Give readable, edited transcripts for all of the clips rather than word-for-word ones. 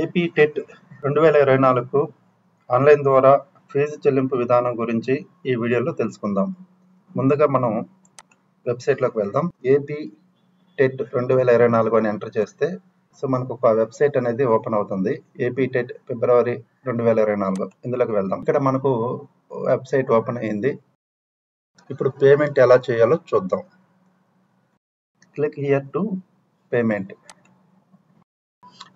AP TET 2024కు online ద్వారా fee చెల్లింపు విధానం గురించి ఈ వీడియోలో తెలుసుకుందాం. ముందుగా మనం వెబ్సైట్లోకి వెళ్దాం. ఏపీ టెట్ 2024 అని ఎంటర్ చేస్తే మనకు ఒక వెబ్సైట్ అనేది ఓపెన్ అవుతుంది. ఏపీ టెట్ ఫిబ్రవరి 2024 ఇందులోకి వెళ్దాం. ఇక్కడ మనకు వెబ్సైట్ ఓపెన్ అయింది. ఇప్పుడు పేమెంట్ ఎలా చేయాలో చూద్దాం. Click here to payment.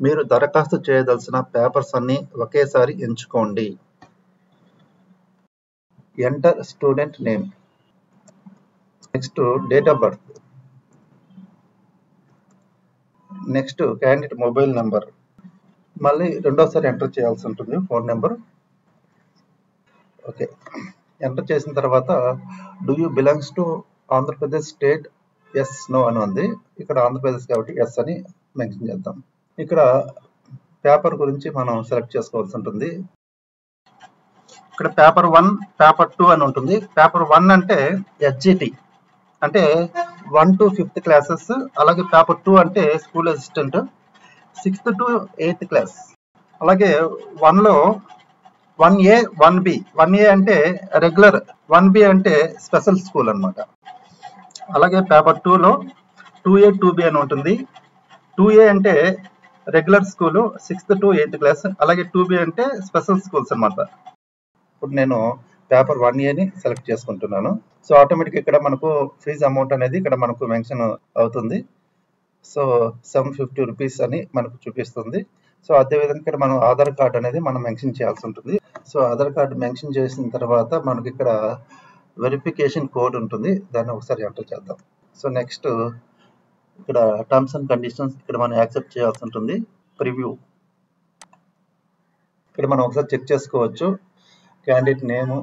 మీరు దరఖాస్తు చేయదలసిన పేపర్స్ అన్ని ఒకేసారి ఎంచుకోండి. Enter student name, next date of birth, next candidate mobile number, మళ్ళీ రెండోసారి ఎంటర్ చేయాల్సి ఉంటుంది ఫోన్ నెంబర్. ఓకే, ఎంటర్ చేసిన తర్వాత do you belongs to Andhra Pradesh state, yes no అని ఉంది. ఇక్కడ ఆంధ్రప్రదేశ్ కాబట్టి ఎస్ అని మెన్షన్ చేద్దాం. ఇక్కడ పేపర్ గురించి మనం సెలెక్ట్ చేసుకోవాల్సి ఉంటుంది. ఇక్కడ పేపర్ 1, పేపర్ 2 అని ఉంటుంది. పేపర్ 1 అంటే HGT అంటే 1 to 5th క్లాసెస్, అలాగే పేపర్ 2 అంటే school assistant 6th to 8th class. అలాగే 1లో 1A 1B, 1A అంటే రెగ్యులర్, 1B అంటే స్పెషల్ స్కూల్ అన్నమాట. అలాగే పేపర్ 2లో 2A 2B అని ఉంటుంది. 2A అంటే regular school 6th to 8th class, అలాగే 2B అంటే స్పెషల్ స్కూల్స్ అన్నమాట. ఇప్పుడు నేను పేపర్ 1Aని సెలెక్ట్ చేసుకుంటున్నాను. సో ఆటోమేటిక్ ఇక్కడ మనకు ఫీజు అమౌంట్ అనేది ఇక్కడ మనకు మెన్షన్ అవుతుంది. సో 750 రూపీస్ అని మనకు చూపిస్తుంది. సో అదేవిధంగా ఇక్కడ మనం ఆధార్ కార్డ్ అనేది మనం మెన్షన్ చేయాల్సి ఉంటుంది. సో ఆధార్ కార్డు మెన్షన్ చేసిన తర్వాత మనకి ఇక్కడ వెరిఫికేషన్ కోడ్ ఉంటుంది, దాన్ని ఒకసారి ఎంటర్ చేద్దాం. సో నెక్స్ట్ ఇక్కడ టర్మ్స్ అండ్ కండిషన్స్ ఇక్కడ మనం యాక్సెప్ట్ చేయాల్సి ఉంటుంది. ప్రివ్యూ ఇక్కడ మనం ఒకసారి చెక్ చేసుకోవచ్చు. Candidate name,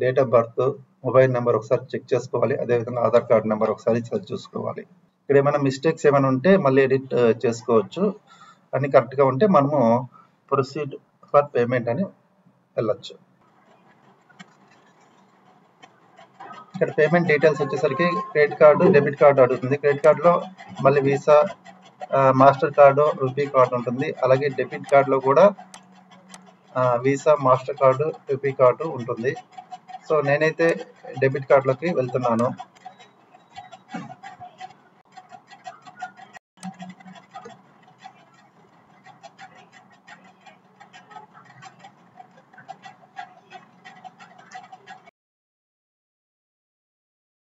date of birth, mobile number ఒకసారి చెక్ చేసుకోవాలి. అదేవిధంగా ఆధార్ కార్డ్ నెంబర్ ఒకసారి సెర్చ్ చూసుకోవాలి. ఇక్కడ ఏమైనా మిస్టేక్స్ ఏమైనా ఉంటే మళ్ళీ ఎడిట్ చేసుకోవచ్చు. అన్ని కరెక్ట్గా ఉంటే మనము ప్రొసీడ్ ఫర్ పేమెంట్ అని వెళ్ళచ్చు. ఇక్కడ పేమెంట్ డీటెయిల్స్ వచ్చేసరికి క్రెడిట్ కార్డు, డెబిట్ కార్డు అడుగుతుంది. క్రెడిట్ కార్డులో మళ్ళీ visa, master card, rupee card ఉంటుంది. అలాగే డెబిట్ కార్డులో కూడా visa, master card, rupee card ఉంటుంది. సో నేనైతే డెబిట్ కార్డులోకి వెళ్తున్నాను.